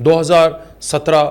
2017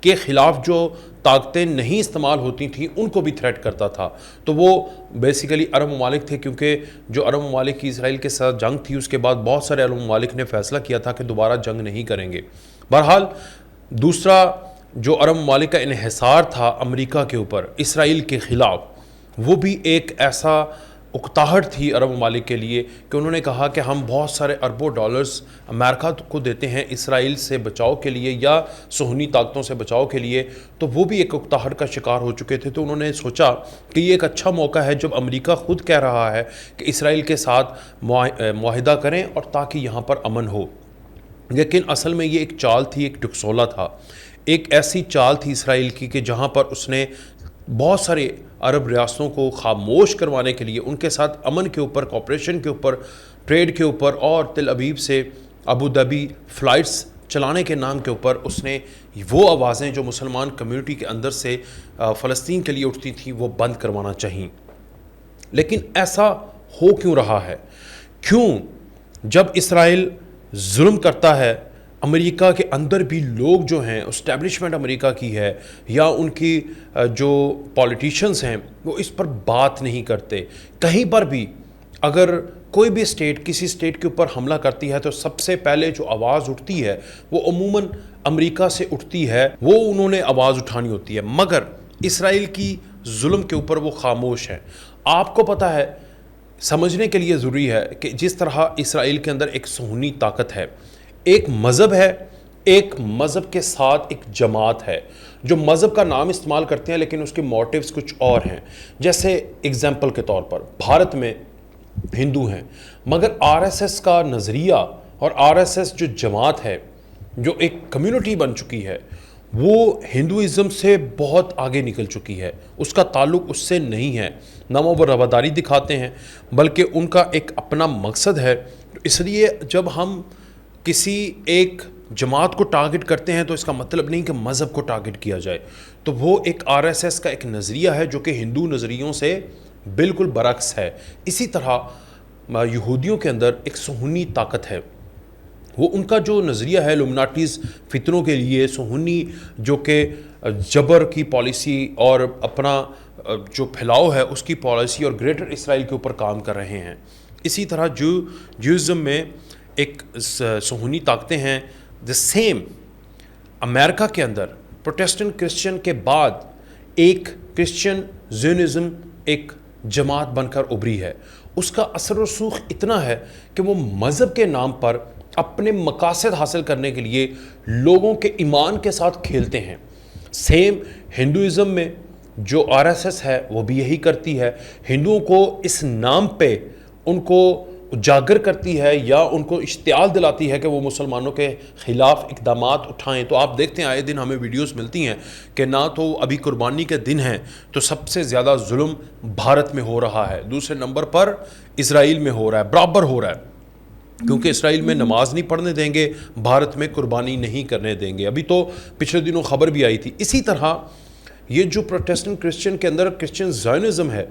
کے خلاف جو طاقتیں نہیں استعمال ہوتی تھیں ان کو بھی تھریٹ کرتا تھا. تو وہ بیسیکلی عرب ممالک تھے, کیونکہ جو عرب ممالک کی اسرائیل کے ساتھ جنگ تھی اس کے بعد بہت سارے عرب ممالک نے فیصلہ کیا تھا کہ دوبارہ جنگ نہیں کریں گے. بہرحال دوسرا جو عرب ممالک کا انحصار تھا امریکہ کے اوپر اسرائیل کے خلاف, وہ بھی ایک ایسا اکتاہٹ تھی عرب ممالک کے لیے کہ انہوں نے کہا کہ ہم بہت سارے اربوں ڈالرز امریکہ کو دیتے ہیں اسرائیل سے بچاؤ کے لیے یا صہیونی طاقتوں سے بچاؤ کے لیے. تو وہ بھی ایک اکتاہٹ کا شکار ہو چکے تھے. تو انہوں نے سوچا کہ یہ ایک اچھا موقع ہے جب امریکہ خود کہہ رہا ہے کہ اسرائیل کے ساتھ معاہدہ کریں اور تاکہ یہاں پر امن ہو. لیکن اصل میں یہ ایک چال تھی, ایک ٹکسولا تھا, ایک ایسی چال تھی اسرائیل کی کہ جہاں پر اس نے بہت سارے عرب ریاستوں کو خاموش کروانے کے لیے ان کے ساتھ امن کے اوپر, کوپریشن کے اوپر, ٹریڈ کے اوپر اور تل ابیب سے ابو ظبی فلائٹس چلانے کے نام کے اوپر اس نے وہ آوازیں جو مسلمان کمیونٹی کے اندر سے فلسطین کے لیے اٹھتی تھیں وہ بند کروانا چاہیے. لیکن ایسا ہو کیوں رہا ہے؟ کیوں جب اسرائیل ظلم کرتا ہے امریکہ کے اندر بھی لوگ جو ہیں اسٹیبلشمنٹ امریکہ کی ہے یا ان کی جو پولیٹیشنز ہیں وہ اس پر بات نہیں کرتے. کہیں پر بھی اگر کوئی بھی اسٹیٹ کسی اسٹیٹ کے اوپر حملہ کرتی ہے تو سب سے پہلے جو آواز اٹھتی ہے وہ عموماً امریکہ سے اٹھتی ہے, وہ انہوں نے آواز اٹھانی ہوتی ہے. مگر اسرائیل کی ظلم کے اوپر وہ خاموش ہیں. آپ کو پتہ ہے, سمجھنے کے لیے ضروری ہے کہ جس طرح اسرائیل کے اندر ایک صہیونی طاقت ہے, ایک مذہب ہے, ایک مذہب کے ساتھ ایک جماعت ہے جو مذہب کا نام استعمال کرتے ہیں لیکن اس کے موٹیوز کچھ اور ہیں. جیسے اگزامپل کے طور پر بھارت میں ہندو ہیں مگر آر ایس ایس کا نظریہ اور آر ایس ایس جو جماعت ہے جو ایک کمیونٹی بن چکی ہے وہ ہندوازم سے بہت آگے نکل چکی ہے. اس کا تعلق اس سے نہیں ہے, نہ وہ رواداری دکھاتے ہیں بلکہ ان کا ایک اپنا مقصد ہے. اس لیے جب ہم کسی ایک جماعت کو ٹارگٹ کرتے ہیں تو اس کا مطلب نہیں کہ مذہب کو ٹارگٹ کیا جائے. تو وہ ایک آر ایس ایس کا ایک نظریہ ہے جو کہ ہندو نظریوں سے بالکل برعکس ہے. اسی طرح یہودیوں کے اندر ایک صہیونی طاقت ہے, وہ ان کا جو نظریہ ہے لومناٹیز فتنوں کے لیے صہیونی جو کہ جبر کی پالیسی اور اپنا جو پھیلاؤ ہے اس کی پالیسی اور گریٹر اسرائیل کے اوپر کام کر رہے ہیں. اسی طرح جوئزم میں ایک صہیونی طاقتیں ہیں. the same امریکہ کے اندر پروٹیسٹنٹ کرسچن کے بعد ایک کرسچن زیونزم ایک جماعت بن کر ابھری ہے. اس کا اثر و رسوخ اتنا ہے کہ وہ مذہب کے نام پر اپنے مقاصد حاصل کرنے کے لیے لوگوں کے ایمان کے ساتھ کھیلتے ہیں. سیم ہندوازم میں جو آر ایس ایس ہے وہ بھی یہی کرتی ہے, ہندوؤں کو اس نام پہ ان کو اجاگر کرتی ہے یا ان کو اشتعال دلاتی ہے کہ وہ مسلمانوں کے خلاف اقدامات اٹھائیں. تو آپ دیکھتے ہیں آئے دن ہمیں ویڈیوز ملتی ہیں کہ نہ تو ابھی قربانی کے دن ہیں تو سب سے زیادہ ظلم بھارت میں ہو رہا ہے, دوسرے نمبر پر اسرائیل میں ہو رہا ہے, برابر ہو رہا ہے, کیونکہ اسرائیل میں نماز نہیں پڑھنے دیں گے, بھارت میں قربانی نہیں کرنے دیں گے. ابھی تو پچھلے دنوں خبر بھی آئی تھی. اسی طرح یہ جو پروٹیسٹنٹ کرسچن کے اندر کرسچن زائنزم ہے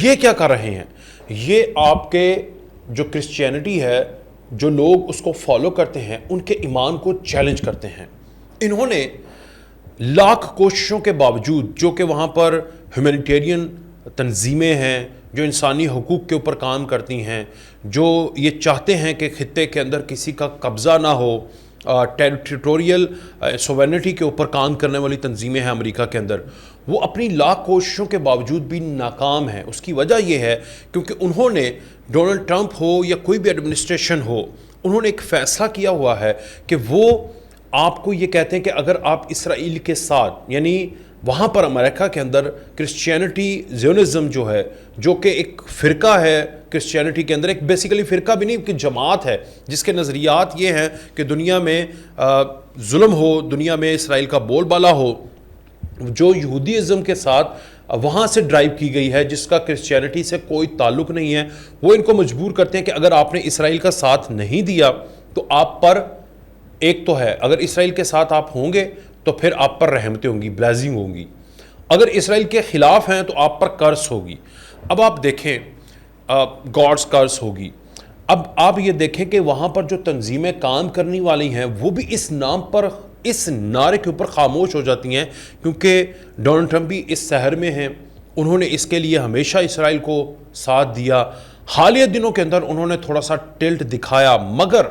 یہ کیا کر رہے ہیں, یہ آپ کے جو کرسچینٹی ہے جو لوگ اس کو فالو کرتے ہیں ان کے ایمان کو چیلنج کرتے ہیں. انہوں نے لاکھ کوششوں کے باوجود جو کہ وہاں پر ہیومینیٹیرین تنظیمیں ہیں جو انسانی حقوق کے اوپر کام کرتی ہیں, جو یہ چاہتے ہیں کہ خطے کے اندر کسی کا قبضہ نہ ہو, ٹیریٹوریل سوورنٹی کے اوپر کام کرنے والی تنظیمیں ہیں امریکہ کے اندر, وہ اپنی لاکھ کوششوں کے باوجود بھی ناکام ہیں. اس کی وجہ یہ ہے کیونکہ انہوں نے ڈونلڈ ٹرمپ ہو یا کوئی بھی ایڈمنسٹریشن ہو, انہوں نے ایک فیصلہ کیا ہوا ہے کہ وہ آپ کو یہ کہتے ہیں کہ اگر آپ اسرائیل کے ساتھ, یعنی وہاں پر امریکہ کے اندر کرسچینٹی زیونزم جو ہے جو کہ ایک فرقہ ہے کرسچینٹی کے اندر, ایک بیسیکلی فرقہ بھی نہیں کہ جماعت ہے جس کے نظریات یہ ہیں کہ دنیا میں ظلم ہو, دنیا میں اسرائیل کا بول بالا ہو, جو یہودیزم کے ساتھ وہاں سے ڈرائیو کی گئی ہے جس کا کرسچینٹی سے کوئی تعلق نہیں ہے. وہ ان کو مجبور کرتے ہیں کہ اگر آپ نے اسرائیل کا ساتھ نہیں دیا تو آپ پر ایک تو ہے, اگر اسرائیل کے ساتھ آپ ہوں گے تو پھر آپ پر رحمتیں ہوں گی, بلیسنگ ہوں گی, اگر اسرائیل کے خلاف ہیں تو آپ پر کرس ہوگی. اب آپ دیکھیں گاڈز کرس ہوگی. اب آپ یہ دیکھیں کہ وہاں پر جو تنظیمیں کام کرنے والی ہیں وہ بھی اس نام پر اس نعرے کے اوپر خاموش ہو جاتی ہیں، کیونکہ ڈونلڈ ٹرمپ بھی اس سحر میں ہیں، انہوں نے اس کے لیے ہمیشہ اسرائیل کو ساتھ دیا۔ حالیہ دنوں کے اندر انہوں نے تھوڑا سا ٹلٹ دکھایا، مگر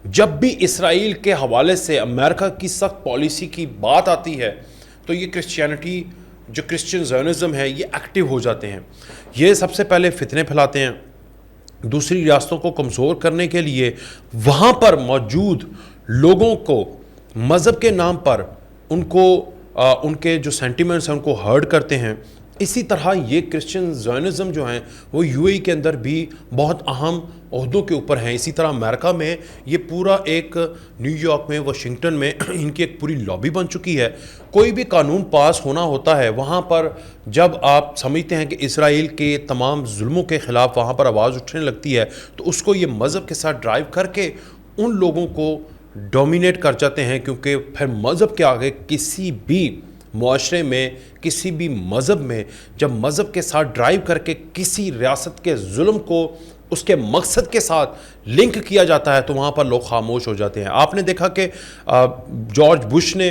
جب بھی اسرائیل کے حوالے سے امریکہ کی سخت پالیسی کی بات آتی ہے تو یہ کرسچینٹی، جو کرسچن زائنزم ہے، یہ ایکٹیو ہو جاتے ہیں۔ یہ سب سے پہلے فتنے پھیلاتے ہیں، دوسری ریاستوں کو کمزور کرنے کے لیے وہاں پر موجود لوگوں کو مذہب کے نام پر ان کے جو سینٹیمنٹس ہیں ان کو ہرٹ کرتے ہیں۔ اسی طرح یہ کرسچن زائنزم جو ہیں وہ یو اے ای کے اندر بھی بہت اہم عہدوں کے اوپر ہیں۔ اسی طرح امریکہ میں یہ پورا ایک نیو یارک میں، واشنگٹن میں ان کی ایک پوری لابی بن چکی ہے۔ کوئی بھی قانون پاس ہونا ہوتا ہے وہاں پر، جب آپ سمجھتے ہیں کہ اسرائیل کے تمام ظلموں کے خلاف وہاں پر آواز اٹھنے لگتی ہے تو اس کو یہ مذہب کے ساتھ ڈرائیو کر کے ان لوگوں کو ڈومینیٹ کر جاتے ہیں، کیونکہ پھر مذہب کے آگے کسی بھی معاشرے میں، کسی بھی مذہب میں جب مذہب کے ساتھ ڈرائیو کر کے کسی ریاست کے ظلم کو اس کے مقصد کے ساتھ لنک کیا جاتا ہے تو وہاں پر لوگ خاموش ہو جاتے ہیں۔ آپ نے دیکھا کہ جارج بش نے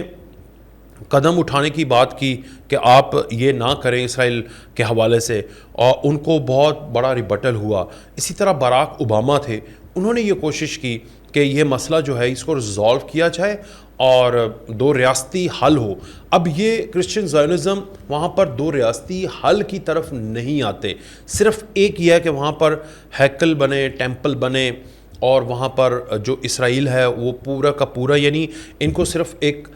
قدم اٹھانے کی بات کی کہ آپ یہ نہ کریں اسرائیل کے حوالے سے، اور ان کو بہت بڑا ریبٹل ہوا۔ اسی طرح باراک اوباما تھے، انہوں نے یہ کوشش کی کہ یہ مسئلہ جو ہے اس کو ریزالو کیا جائے اور دو ریاستی حل ہو۔ اب یہ کرسچن زائنزم وہاں پر دو ریاستی حل کی طرف نہیں آتے، صرف ایک یہ ہے کہ وہاں پر ہیکل بنے، ٹیمپل بنے، اور وہاں پر جو اسرائیل ہے وہ پورا کا پورا، یعنی ان کو صرف ایک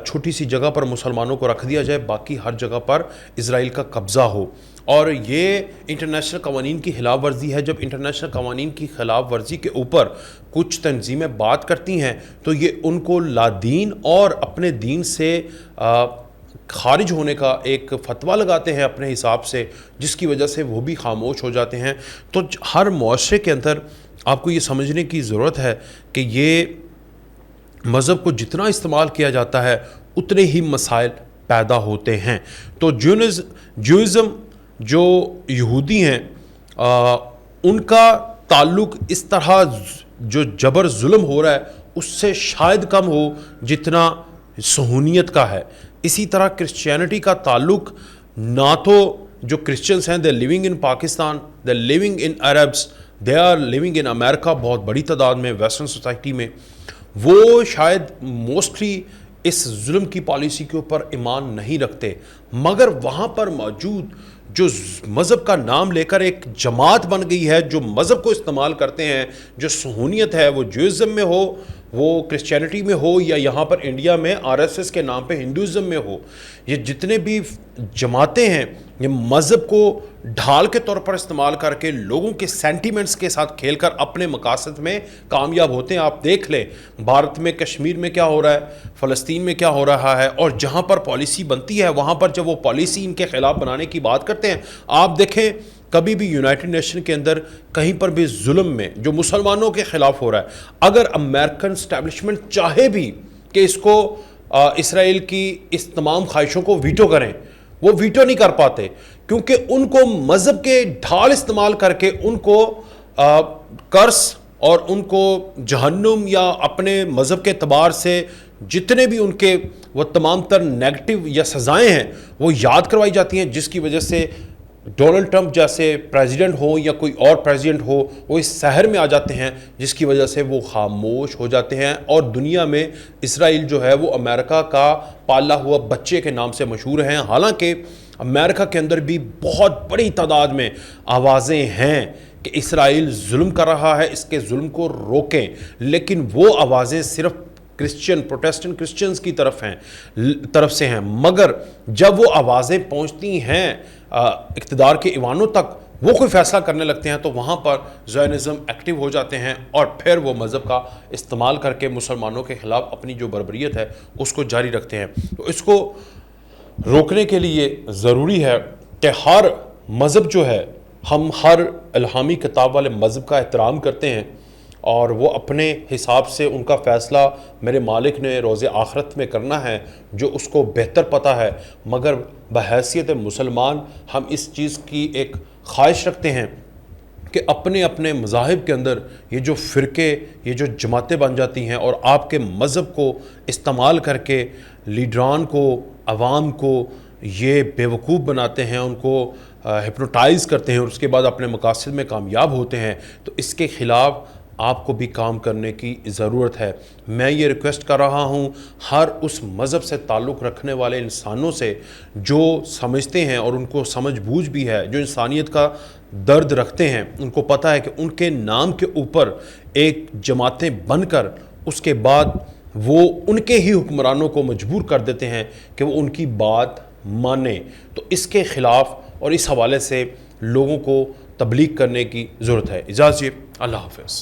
چھوٹی سی جگہ پر مسلمانوں کو رکھ دیا جائے، باقی ہر جگہ پر اسرائیل کا قبضہ ہو۔ اور یہ انٹرنیشنل قوانین کی خلاف ورزی ہے۔ جب انٹرنیشنل قوانین کی خلاف ورزی کے اوپر کچھ تنظیمیں بات کرتی ہیں تو یہ ان کو لادین اور اپنے دین سے خارج ہونے کا ایک فتویٰ لگاتے ہیں اپنے حساب سے، جس کی وجہ سے وہ بھی خاموش ہو جاتے ہیں۔ تو ہر معاشرے کے اندر آپ کو یہ سمجھنے کی ضرورت ہے کہ یہ مذہب کو جتنا استعمال کیا جاتا ہے اتنے ہی مسائل پیدا ہوتے ہیں۔ تو جوئزم جو یہودی ہیں ان کا تعلق اس طرح جو جبر ظلم ہو رہا ہے اس سے شاید کم ہو جتنا صہیونیت کا ہے۔ اسی طرح کرسچینٹی کا تعلق نہ تو جو کرسچنس ہیں they living in Pakistan, they living in Arabs, they are living in America, بہت بڑی تعداد میں ویسٹرن سوسائٹی میں، وہ شاید موسٹلی اس ظلم کی پالیسی کے اوپر ایمان نہیں رکھتے، مگر وہاں پر موجود جو مذہب کا نام لے کر ایک جماعت بن گئی ہے، جو مذہب کو استعمال کرتے ہیں، جو صہیونیت ہے، وہ جوئزم میں ہو، وہ کرسچینٹی میں ہو، یا یہاں پر انڈیا میں RSS کے نام پہ ہندوازم میں ہو، یہ جتنے بھی جماعتیں ہیں یہ مذہب کو ڈھال کے طور پر استعمال کر کے لوگوں کے سینٹیمنٹس کے ساتھ کھیل کر اپنے مقاصد میں کامیاب ہوتے ہیں۔ آپ دیکھ لیں بھارت میں کشمیر میں کیا ہو رہا ہے، فلسطین میں کیا ہو رہا ہے، اور جہاں پر پالیسی بنتی ہے وہاں پر جب وہ پالیسی ان کے خلاف بنانے کی بات کرتے ہیں، آپ دیکھیں کبھی بھی یونائٹڈ نیشن کے اندر کہیں پر بھی ظلم میں جو مسلمانوں کے خلاف ہو رہا ہے، اگر امریکن اسٹیبلشمنٹ چاہے بھی کہ اس کو اسرائیل کی اس تمام خواہشوں کو ویٹو کریں، وہ ویٹو نہیں کر پاتے، کیونکہ ان کو مذہب کے ڈھال استعمال کر کے ان کو کرس اور ان کو جہنم یا اپنے مذہب کے اعتبار سے جتنے بھی ان کے وہ تمام تر نیگٹو یا سزائیں ہیں وہ یاد کروائی جاتی ہیں، جس کی وجہ سے ڈونلڈ ٹرمپ جیسے پریزیڈنٹ ہو یا کوئی اور پریزیڈنٹ ہو وہ اس سحر میں آ جاتے ہیں، جس کی وجہ سے وہ خاموش ہو جاتے ہیں، اور دنیا میں اسرائیل جو ہے وہ امریکہ کا پالا ہوا بچے کے نام سے مشہور ہیں۔ حالانکہ امریکہ کے اندر بھی بہت بڑی تعداد میں آوازیں ہیں کہ اسرائیل ظلم کر رہا ہے، اس کے ظلم کو روکیں، لیکن وہ آوازیں صرف پروٹیسٹنٹ کرسچنز کی طرف سے ہیں، مگر جب وہ آوازیں پہنچتی ہیں اقتدار کے ایوانوں تک، وہ کوئی فیصلہ کرنے لگتے ہیں تو وہاں پر زائنزم ایکٹیو ہو جاتے ہیں اور پھر وہ مذہب کا استعمال کر کے مسلمانوں کے خلاف اپنی جو بربریت ہے اس کو جاری رکھتے ہیں۔ تو اس کو روکنے کے لیے ضروری ہے کہ ہر مذہب جو ہے، ہم ہر الہامی کتاب والے مذہب کا احترام کرتے ہیں اور وہ اپنے حساب سے ان کا فیصلہ میرے مالک نے روز آخرت میں کرنا ہے جو اس کو بہتر پتہ ہے، مگر بحیثیت مسلمان ہم اس چیز کی ایک خواہش رکھتے ہیں کہ اپنے اپنے مذاہب کے اندر یہ جو فرقے، یہ جو جماعتیں بن جاتی ہیں اور آپ کے مذہب کو استعمال کر کے لیڈران کو، عوام کو یہ بیوقوف بناتے ہیں، ان کو ہپنوٹائز کرتے ہیں اور اس کے بعد اپنے مقاصد میں کامیاب ہوتے ہیں، تو اس کے خلاف آپ کو بھی کام کرنے کی ضرورت ہے۔ میں یہ ریکویسٹ کر رہا ہوں ہر اس مذہب سے تعلق رکھنے والے انسانوں سے جو سمجھتے ہیں اور ان کو سمجھ بوجھ بھی ہے، جو انسانیت کا درد رکھتے ہیں، ان کو پتہ ہے کہ ان کے نام کے اوپر ایک جماعتیں بن کر اس کے بعد وہ ان کے ہی حکمرانوں کو مجبور کر دیتے ہیں کہ وہ ان کی بات مانیں، تو اس کے خلاف اور اس حوالے سے لوگوں کو تبلیغ کرنے کی ضرورت ہے۔ اجازت دیجیے، اللہ حافظ۔